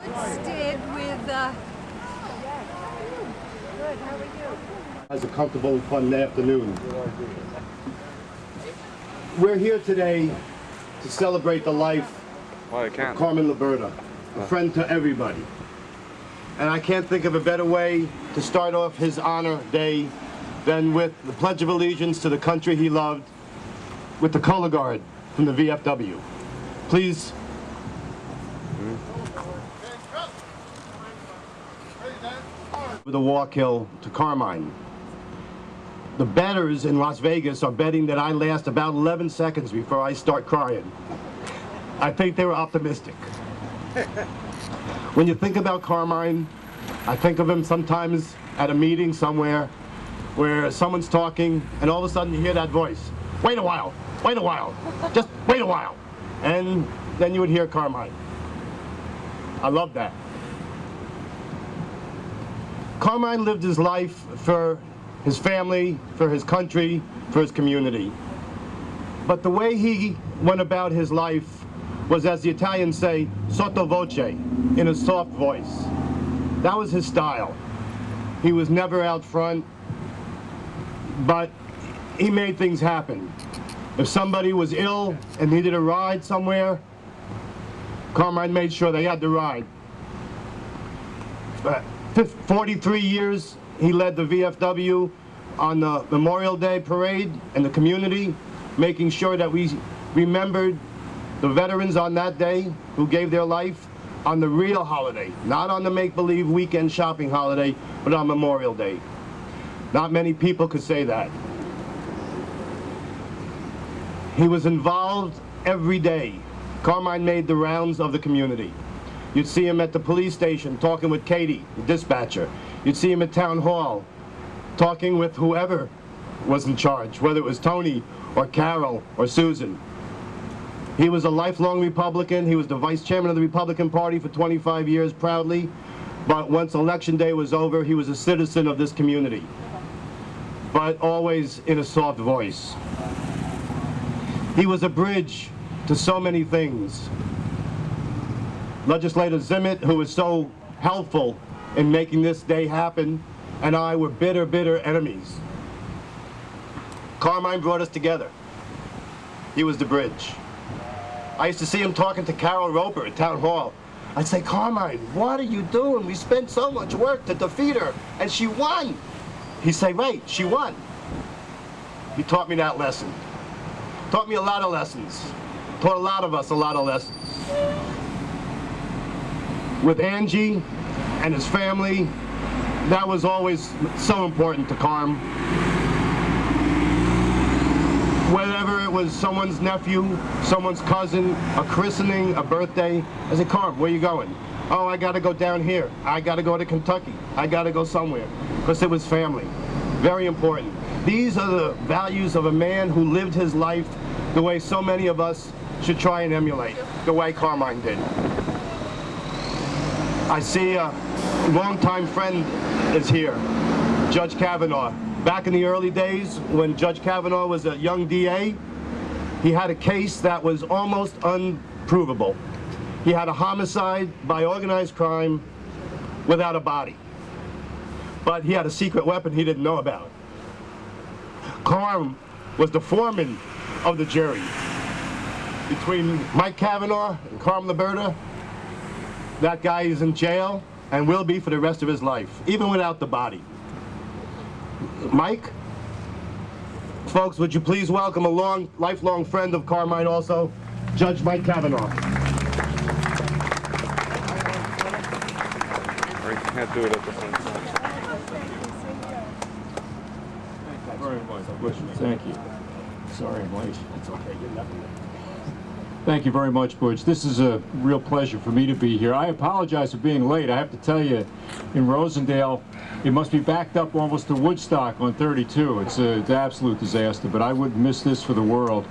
Stayed with, Good, how are you? Has a comfortable and fun afternoon. We're here today to celebrate the life of Carmine Liberta, a friend to everybody. And I can't think of a better way to start off his honor day than with the Pledge of Allegiance to the country he loved, with the color guard from the VFW. Please. With a war kill to Carmine. The bettors in Las Vegas are betting that I last about 11 seconds before I start crying. I think they were optimistic. When you think about Carmine, I think of him sometimes at a meeting somewhere where someone's talking and all of a sudden you hear that voice, wait a while, just wait a while. And then you would hear Carmine. I love that. Carmine lived his life for his family, for his country, for his community. But the way he went about his life was, as the Italians say, sotto voce, in a soft voice. That was his style. He was never out front, but he made things happen. If somebody was ill and needed a ride somewhere, Carmine made sure they had the ride. 43 years he led the VFW on the Memorial Day parade and the community, making sure that we remembered the veterans on that day who gave their life on the real holiday, not on the make-believe weekend shopping holiday, but on Memorial Day. Not many people could say that. He was involved every day. Carmine made the rounds of the community. You'd see him at the police station talking with Katie, the dispatcher. You'd see him at town hall talking with whoever was in charge, whether it was Tony or Carol or Susan. He was a lifelong Republican. He was the vice chairman of the Republican Party for 25 years proudly. But once election day was over, he was a citizen of this community, but always in a soft voice. He was a bridge to so many things. Legislator Zimmett, who was so helpful in making this day happen, and I were bitter enemies. Carmine brought us together. He was the bridge. I used to see him talking to Carol Roper at town hall. I'd say, Carmine, what are you doing? We spent so much work to defeat her, and she won. He'd say, right, she won. He taught me that lesson. Taught me a lot of lessons. Taught a lot of us a lot of lessons. With Angie and his family, that was always so important to Carm. Whether it was someone's nephew, someone's cousin, a christening, a birthday, I said, Carm, where you going? Oh, I gotta go down here. I gotta go to Kentucky. I gotta go somewhere. Because it was family. Very important. These are the values of a man who lived his life the way so many of us should try and emulate, the way Carmine did. I see a longtime friend is here, Judge Kavanaugh. Back in the early days, when Judge Kavanaugh was a young DA, he had a case that was almost unprovable. He had a homicide by organized crime without a body. But he had a secret weapon he didn't know about. Carm was the foreman of the jury. Between Mike Kavanaugh and Carm Liberta, that guy is in jail and will be for the rest of his life, even without the body. Mike? Folks, would you please welcome a lifelong friend of Carmine also, Judge Mike Kavanaugh. Or you can't do it at the same time. Thank you very much. Thank you. Sorry I'm late. It's okay, you're nothing. Thank you very much, Butch. This is a real pleasure for me to be here. I apologize for being late. I have to tell you, in Rosendale, it must be backed up almost to Woodstock on 32. It's an absolute disaster, but I wouldn't miss this for the world.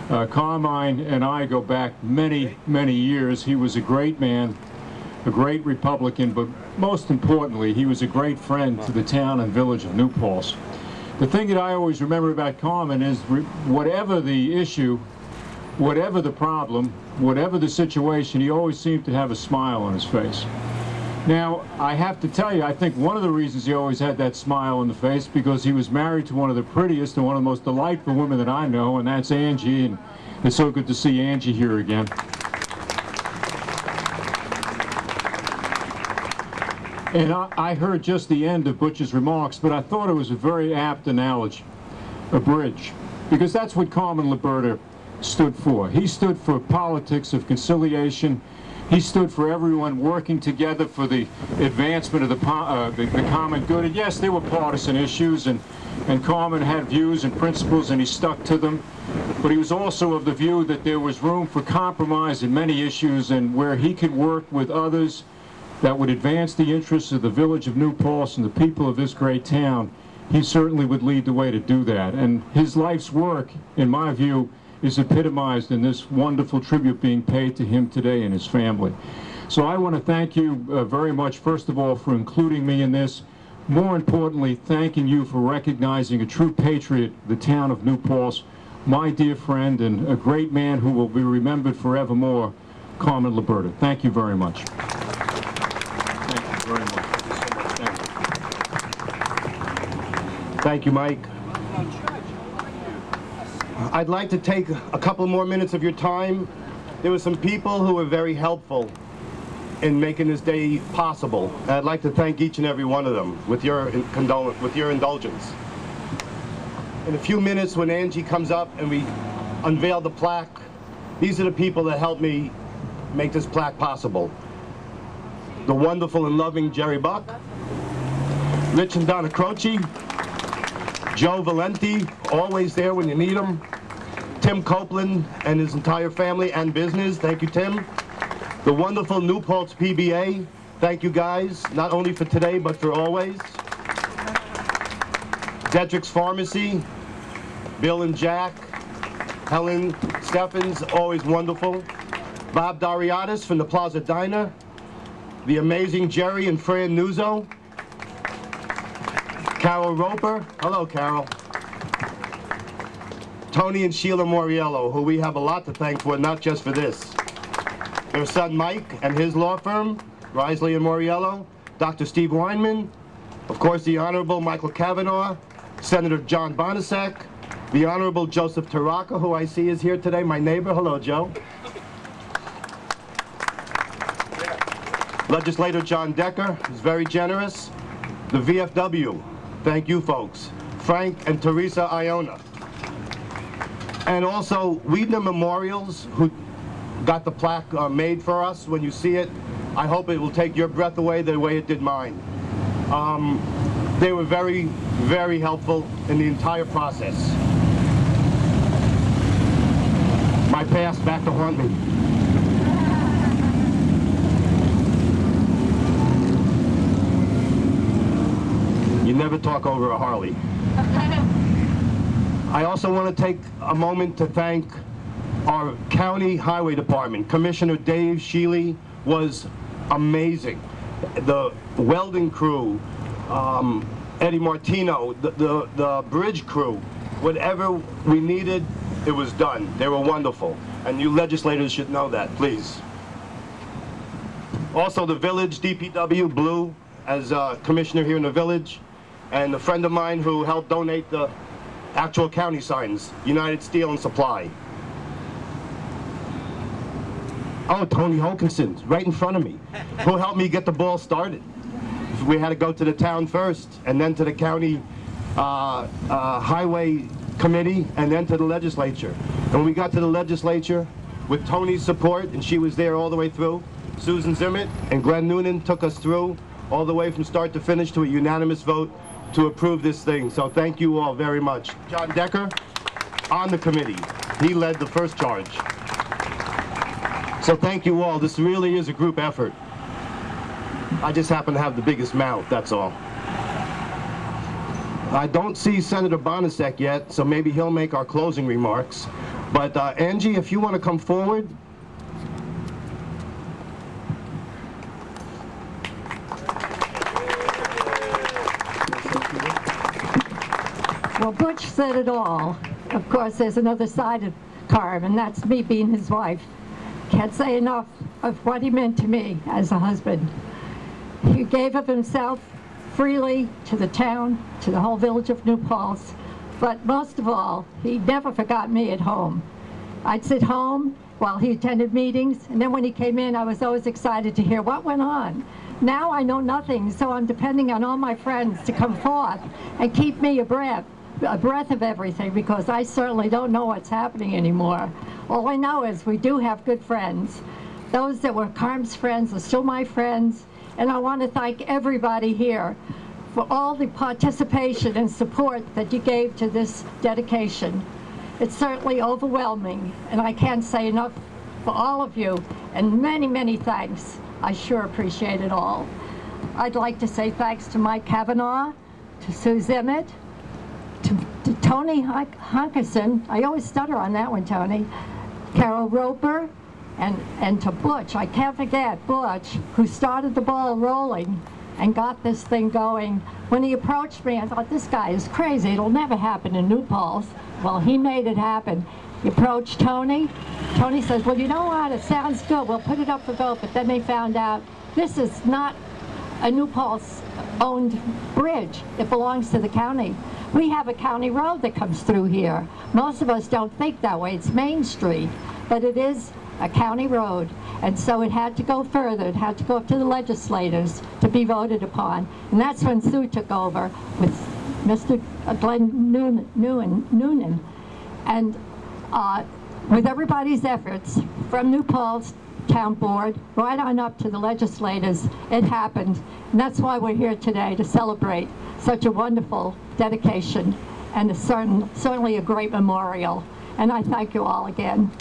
Carmine and I go back many years. He was a great man, a great Republican, but most importantly, he was a great friend to the town and village of New Paltz. The thing that I always remember about Carmine is whatever the issue, whatever the problem, whatever the situation, he always seemed to have a smile on his face. Now, I have to tell you, I think one of the reasons he always had that smile on the face because he was married to one of the prettiest and one of the most delightful women that I know, and that's Angie, and it's so good to see Angie here again. And I heard just the end of Butch's remarks, but I thought it was a very apt analogy, a bridge, because that's what Carmine Liberta stood for. He stood for politics of conciliation. He stood for everyone working together for the advancement of the common good. And yes, there were partisan issues, and Carmine had views and principles, and he stuck to them. But he was also of the view that there was room for compromise in many issues, and where he could work with others that would advance the interests of the village of New Paltz and the people of this great town, he certainly would lead the way to do that. And his life's work, in my view, is epitomized in this wonderful tribute being paid to him today and his family. So I want to thank you very much, first of all, for including me in this. More importantly, thanking you for recognizing a true patriot, the town of New Paltz, my dear friend and a great man who will be remembered forevermore, Carmine Liberta. Thank you very much. Thank you very much. Thank you, Mike. I'd like to take a couple more minutes of your time. There were some people who were very helpful in making this day possible. And I'd like to thank each and every one of them with your indulgence. In a few minutes, when Angie comes up and we unveil the plaque, these are the people that helped me make this plaque possible. The wonderful and loving Jerry Buck, Rich and Donna Croce, Joe Valenti, always there when you need him, Tim Copeland and his entire family and business, thank you, Tim. The wonderful New Paltz PBA, thank you guys, not only for today, but for always. Dedrick's Pharmacy, Bill and Jack, Helen Steffens, always wonderful. Bob Dariatis from the Plaza Diner, the amazing Jerry and Fran Nuzzo, Carol Roper, hello Carol. Tony and Sheila Moriello, who we have a lot to thank for, not just for this. Their son Mike and his law firm, Risley and Moriello, Dr. Steve Weinman, of course the Honorable Michael Kavanaugh, Senator John Bonasek, the Honorable Joseph Taraka, who I see is here today, my neighbor, hello Joe. Legislator John Decker is very generous. The VFW, thank you folks. Frank and Teresa Iona. And also Weedner Memorials, who got the plaque made for us. When you see it, I hope it will take your breath away the way it did mine. They were very, very helpful in the entire process. My past back to haunt me. You never talk over a Harley. I also want to take a moment to thank our county highway department. Commissioner Dave Sheely was amazing. The welding crew, Eddie Martino, the bridge crew, whatever we needed, it was done. They were wonderful. And you legislators should know that, please. Also the village, DPW, Blue, as commissioner here in the village, and a friend of mine who helped donate the actual county signs, United Steel and Supply. Oh, Tony Hokinson, right in front of me, who helped me get the ball started. We had to go to the town first, and then to the county highway committee, and then to the legislature. And when we got to the legislature, with Tony's support, and she was there all the way through, Susan Zimmett and Glenn Noonan took us through, all the way from start to finish, to a unanimous vote to approve this thing. So thank you all very much. John Decker, on the committee. He led the first charge. So thank you all. This really is a group effort. I just happen to have the biggest mouth, that's all. I don't see Senator Bonasek yet, so maybe he'll make our closing remarks. But Angie, if you want to come forward. Well, Butch said it all. Of course, there's another side of Carm, and that's me being his wife. Can't say enough of what he meant to me as a husband. He gave of himself freely to the town, to the whole village of New Paltz, but most of all, he never forgot me at home. I'd sit home while he attended meetings, and then when he came in, I was always excited to hear what went on. Now I know nothing, so I'm depending on all my friends to come forth and keep me a breath of everything, because I certainly don't know what's happening anymore. All I know is we do have good friends. Those that were Carm's friends are still my friends, and I want to thank everybody here for all the participation and support that you gave to this dedication. It's certainly overwhelming, and I can't say enough for all of you, and many, many thanks. I sure appreciate it all. I'd like to say thanks to Mike Kavanaugh, to Sue Zimmett, to Tony Hunkerson, I always stutter on that one, Tony, Carol Roper, and to Butch. I can't forget Butch, who started the ball rolling and got this thing going. When he approached me, I thought, this guy is crazy. It'll never happen in New Paltz. Well, he made it happen. He approached Tony. Tony says, well, you know what? It sounds good. We'll put it up for vote. But then they found out this is not a New Paltz-owned bridge. It belongs to the county. We have a county road that comes through here. Most of us don't think that way. It's Main Street, but it is a county road. And so it had to go further. It had to go up to the legislators to be voted upon. And that's when Sue took over with Mr. Glenn Noonan. And with everybody's efforts, from New Paltz Town Board, right on up to the legislators, it happened. And that's why we're here today, to celebrate such a wonderful dedication and certainly a great memorial. And I thank you all again.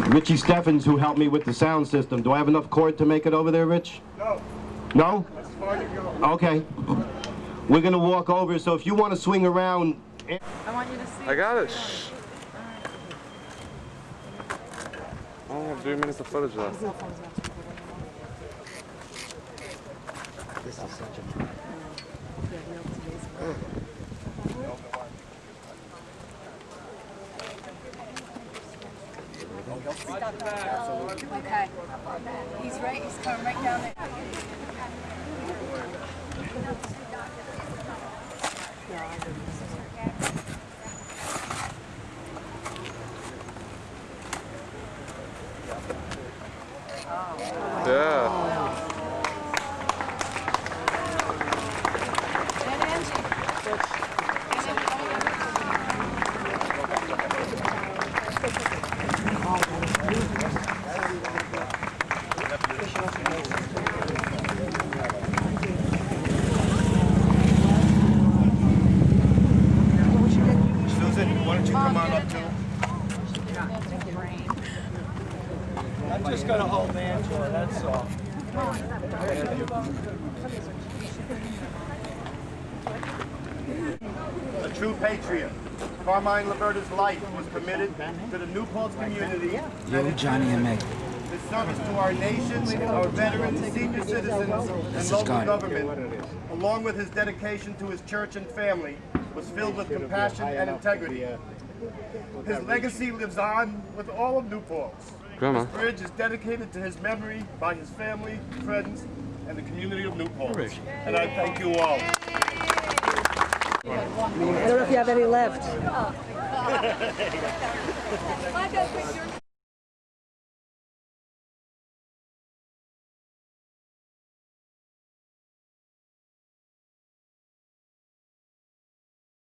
Richie Steffens, who helped me with the sound system. Do I have enough cord to make it over there, Rich? No. No? As far as you go. Okay. We're going to walk over, so if you want to swing around... I want you to see. I got it. Shh. I only have 3 minutes of footage left. This is such a... Okay. He's right. He's coming right down there. Yeah. Susan, why don't you come on up too? I'm just going to hold Angela, that's all. A true patriot. Carmine Liberta's life was committed to the New Paltz community. You, Johnny, and Meg. His service to our nation, our veterans, senior citizens, and local government, along with his dedication to his church and family, was filled with compassion and integrity. His legacy lives on with all of New Paltz. Grandma. This bridge is dedicated to his memory by his family, friends, and the community of New Paltz. And I thank you all. I don't know if you have any left.